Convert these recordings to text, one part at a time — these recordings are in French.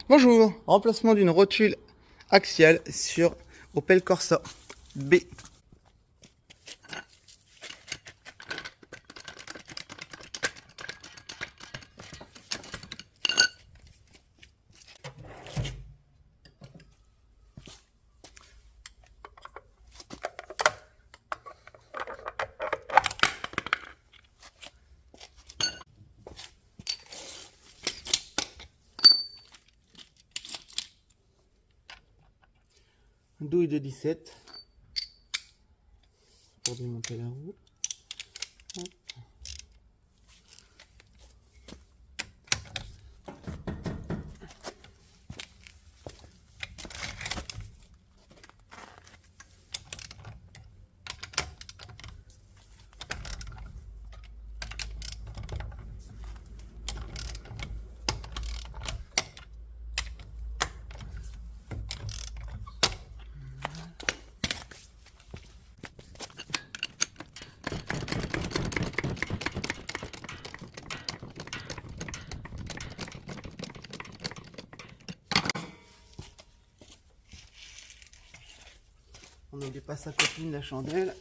Bonjour, remplacement d'une rotule axiale sur Opel Corsa B. Douille de 17 pour démonter la roue. Hop. On n'oublie pas sa copine, la chandelle.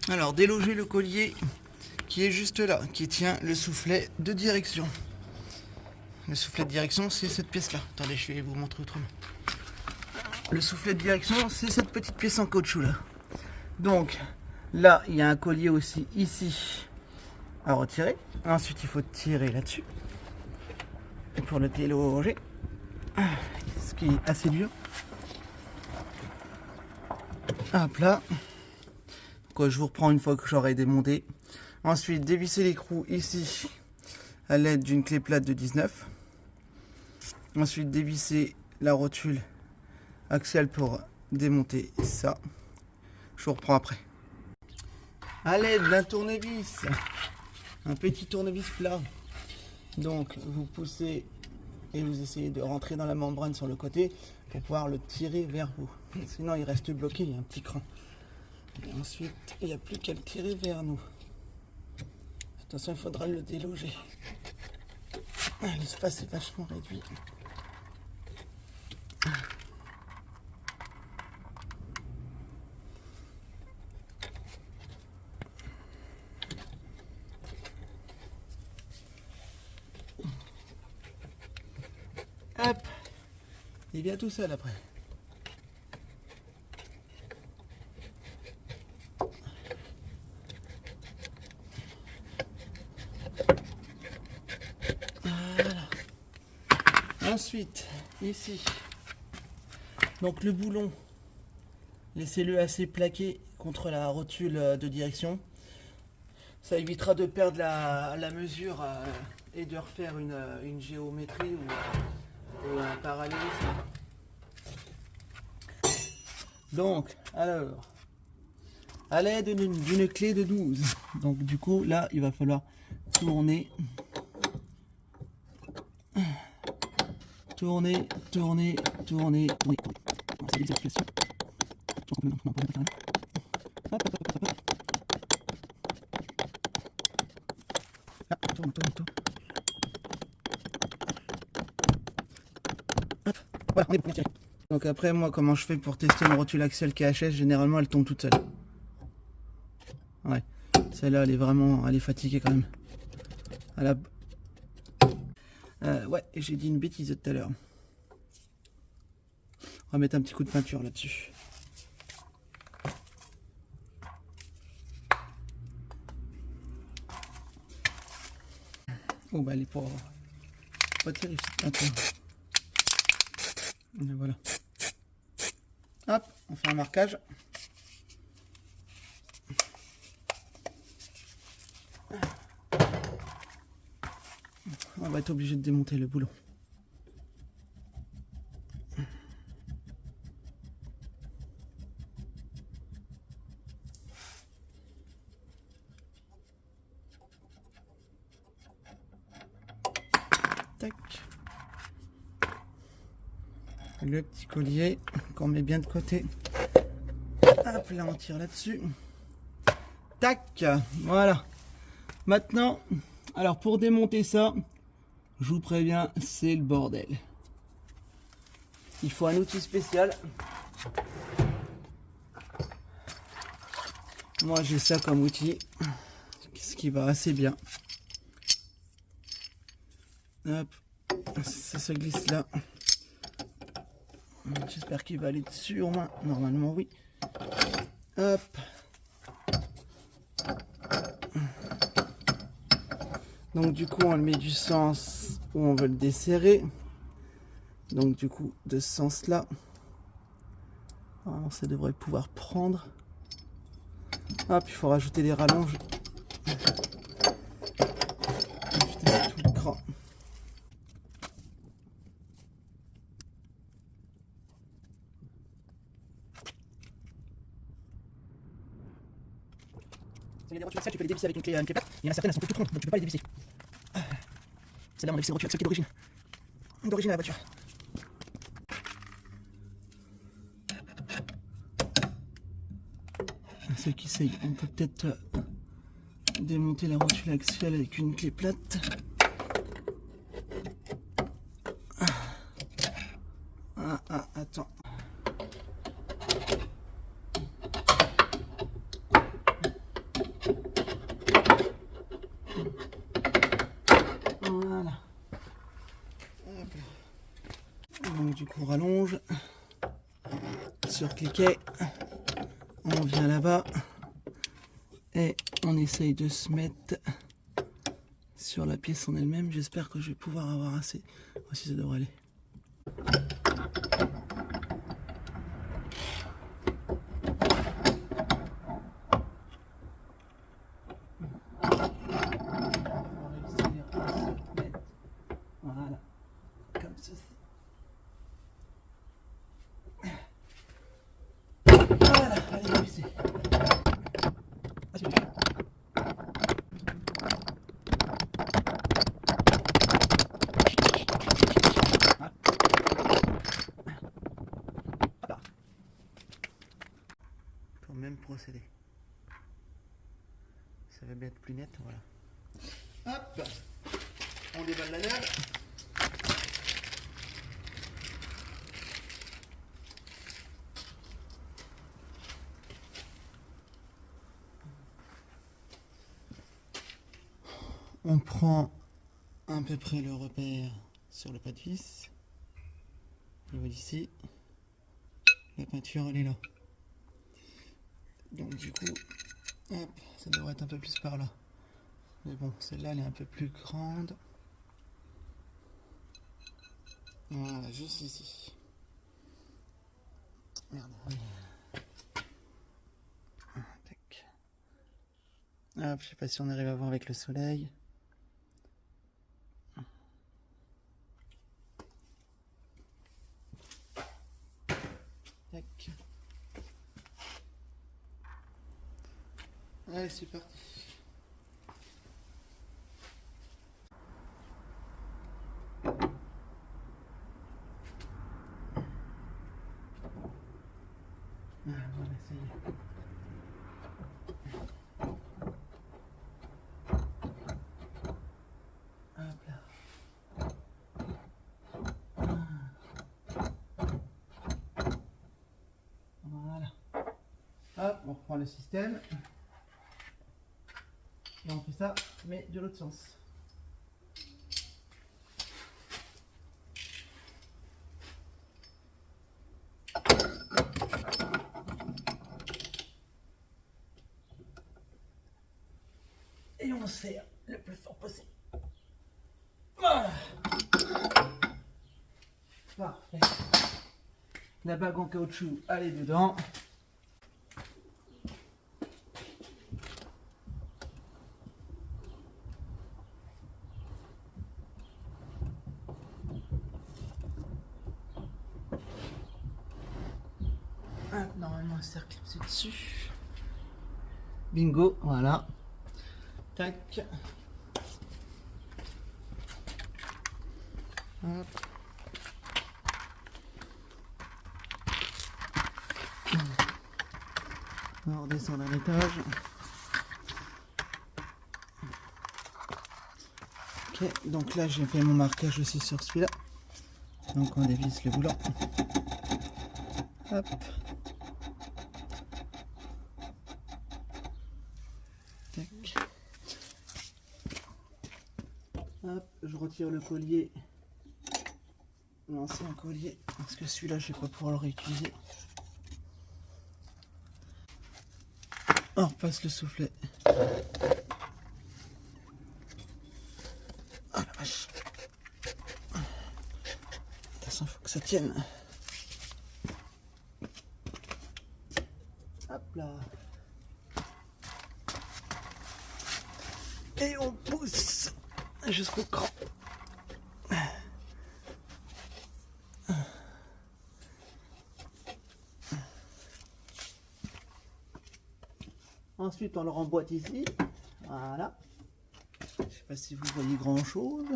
Alors, déloger le collier qui est juste là, qui tient le soufflet de direction. Le soufflet de direction, c'est cette pièce-là. Attendez, je vais vous montrer autrement. Le soufflet de direction, c'est cette petite pièce en caoutchouc là. Donc, là, il y a un collier aussi ici à retirer. Ensuite, il faut tirer là-dessus pour le déloger, ce qui est assez dur. Hop là. Je vous reprends une fois que j'aurai démonté. Ensuite, dévisser l'écrou ici à l'aide d'une clé plate de 19. Ensuite, dévisser la rotule axiale pour démonter ça. Je vous reprends après. À l'aide d'un tournevis, un petit tournevis plat. Donc, vous poussez et vous essayez de rentrer dans la membrane sur le côté pour pouvoir le tirer vers vous. Sinon, il reste bloqué, il y a un petit cran. Et ensuite, il n'y a plus qu'à le tirer vers nous. Attention, il faudra le déloger. L'espace est vachement réduit. Hop, il vient tout seul après. Ensuite, ici, donc le boulon, laissez-le assez plaqué contre la rotule de direction. Ça évitera de perdre la mesure et de refaire une géométrie ou un parallélisme. Donc, alors, à l'aide d'une clé de 12. Donc du coup, là, il va falloir tourner. Tourner. C'est l'explication. Tourne. Hop, voilà, on est bon. Donc après, moi, comment je fais pour tester une rotule axiale KHS? Généralement, elle tombe toute seule. Ouais, celle-là, elle est fatiguée quand même. Ouais, et j'ai dit une bêtise tout à l'heure. On va mettre un petit coup de peinture là-dessus. Oh bah elle est pas terrible. Attends. Et voilà. Hop, on fait un marquage. On va être obligé de démonter le boulon. Tac. Le petit collier qu'on met bien de côté. Hop, là on tire là-dessus. Tac, voilà. Maintenant, alors pour démonter ça, je vous préviens, c'est le bordel. Il faut un outil spécial. Moi j'ai ça comme outil, ce qui va assez bien. Hop, ça se glisse là. J'espère qu'il va aller dessus au moins. Normalement oui. Hop. Donc du coup on le met du sens où on veut le desserrer. Donc du coup de ce sens là, ça devrait pouvoir prendre. Hop, il faut rajouter des rallonges. Putain, tout le cran. Il y a des rotules axiales, tu peux les dévisser avec une clé plate. Il y en a certaines, elles sont toutes rondes, donc tu peux pas les dévisser. Celle-là, on a vissé les rotules axiales qui est d'origine. D'origine à la voiture. Ceux qui essayent, on peut peut-être démonter la rotule axiale avec une clé plate. Attends. Voilà. Hop là. Donc du coup on rallonge. Sur cliquet. On vient là-bas. Et on essaye de se mettre sur la pièce en elle-même. J'espère que je vais pouvoir avoir assez. Voici, ça devrait aller. Voilà, comme ceci. Voilà, allez, c'est. Pour même procéder. Ça va bien être plus net, voilà. Hop, on déballe la nalle. On prend à peu près le repère sur le pas de vis. Au niveau d'ici, la peinture elle est là. Donc du coup, hop, ça devrait être un peu plus par là. Mais bon, celle-là elle est un peu plus grande. Voilà, juste ici. Merde. Tac. Hop, je sais pas si on arrive à voir avec le soleil. Tac. Allez, c'est parti. Voilà, ça y est. Hop là. Voilà. Hop, on reprend le système. Et on fait ça, mais de l'autre sens. Et on serre le plus fort possible. Parfait. La bague en caoutchouc, elle est dedans. Ah, normalement, un cercle c'est dessus. Bingo, voilà. Tac. Hop. On va redescendre un étage. Ok, donc là j'ai fait mon marquage aussi sur celui-là. Donc on dévisse le boulon. Hop. Tac. Hop, je retire le collier. L'ancien collier. Parce que celui-là je vais pas pouvoir le réutiliser. On repasse le soufflet. Ah la vache. Attention, faut que ça tienne. Hop là. Et on pousse jusqu'au cran. Ensuite, on le remboîte ici. Voilà. Je ne sais pas si vous voyez grand chose.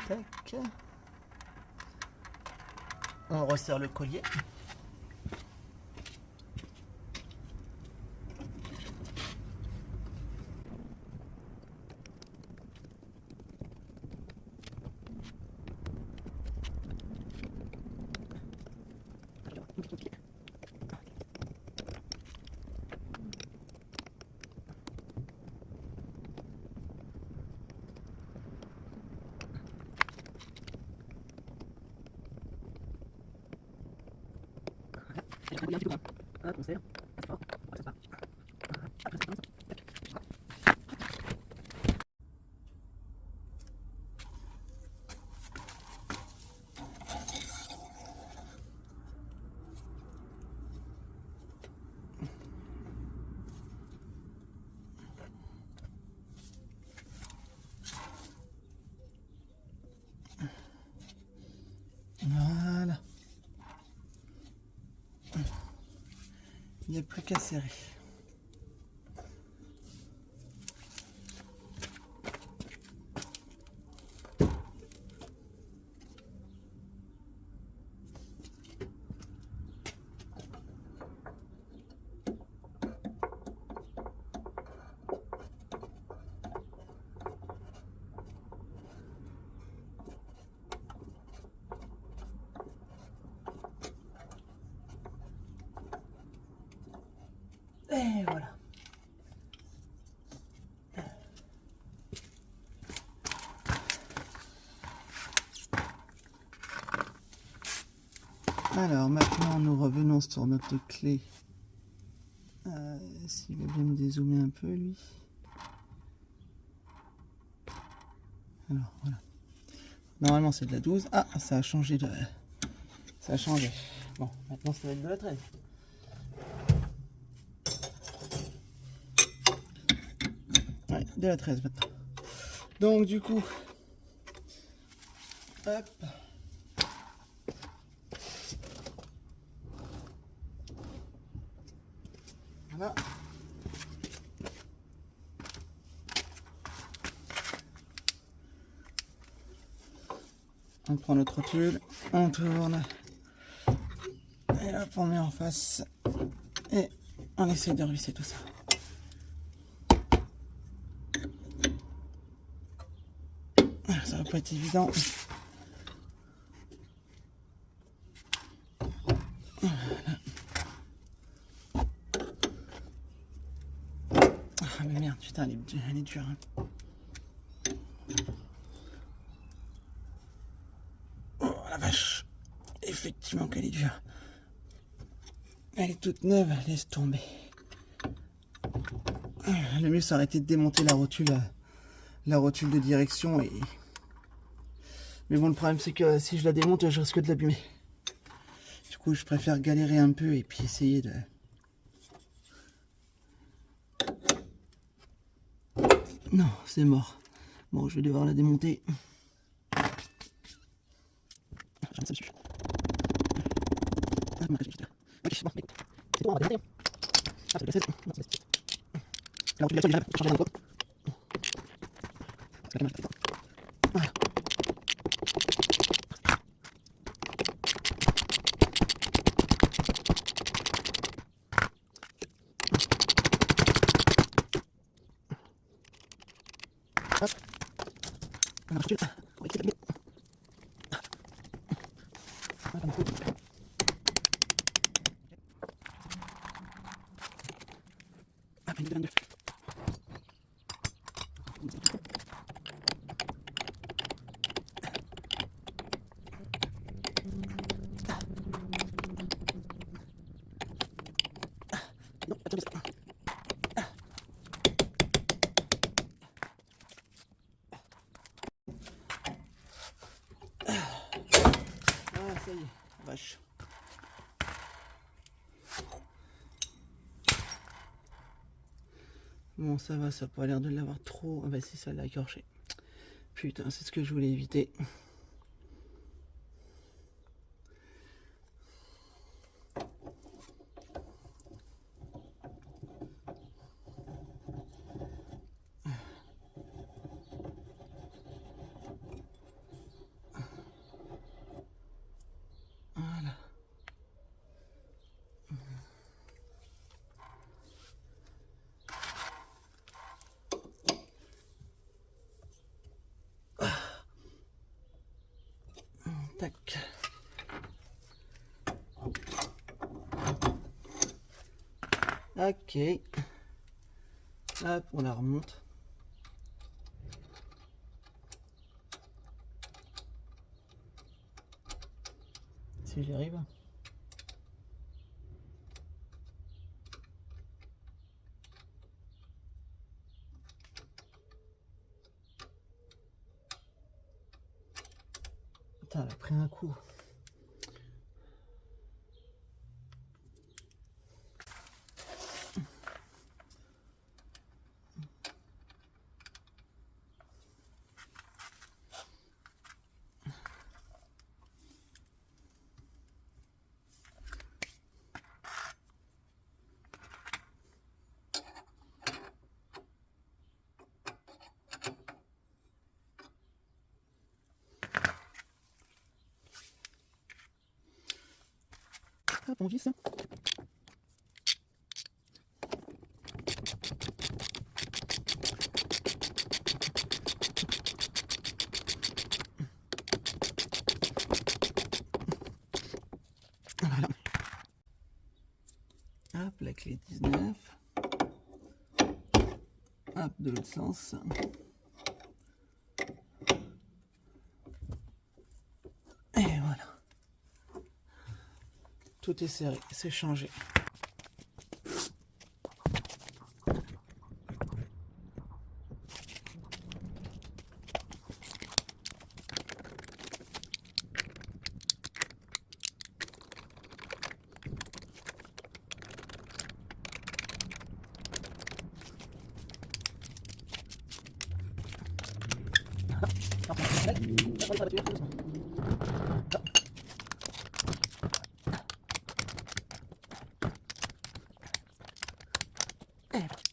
Tac. On resserre le collier. Voilà. Il n'y a plus qu'à serrer. Et voilà. Alors maintenant nous revenons sur notre clé. S'il veut bien me dézoomer un peu lui. Alors voilà. Normalement c'est de la 12. Ah, ça a changé de... Ça a changé. Bon, maintenant ça va être de la 13. Ouais, de la 13 maintenant. Donc du coup... Hop. Voilà. On prend notre tulle, on tourne, et hop, on met en face, et on essaie de revisser tout ça. Ça va pas être évident. Voilà. Ah mais merde, putain, elle est dure. Hein. Oh la vache. Effectivement qu'elle est dure. Elle est toute neuve, laisse tomber. Le mieux ça aurait été de démonter la rotule la rotule de direction. Mais bon, le problème c'est que si je la démonte, je risque de l'abîmer. Du coup, je préfère galérer un peu et puis essayer de... Non, c'est mort. Bon, je vais devoir la démonter. Voilà. Hop. On marche dessus. On va essayer de l'abîmer. Ah, une 22. Non, pas de ça. Ah, ça y est, vache. Bon, ça va, ça n'a pas l'air de l'avoir trop... Ah bah si, ça l'a écorché. Putain, c'est ce que je voulais éviter. Voilà. Tac. Ok. Hop, on la remonte. Si j'y arrive. Putain, elle a pris un coup. Hop, on visse. Voilà. Hop, la clé 19. Hop, de l'autre sens. Et voilà. Tout est serré, c'est changé. Et voilà.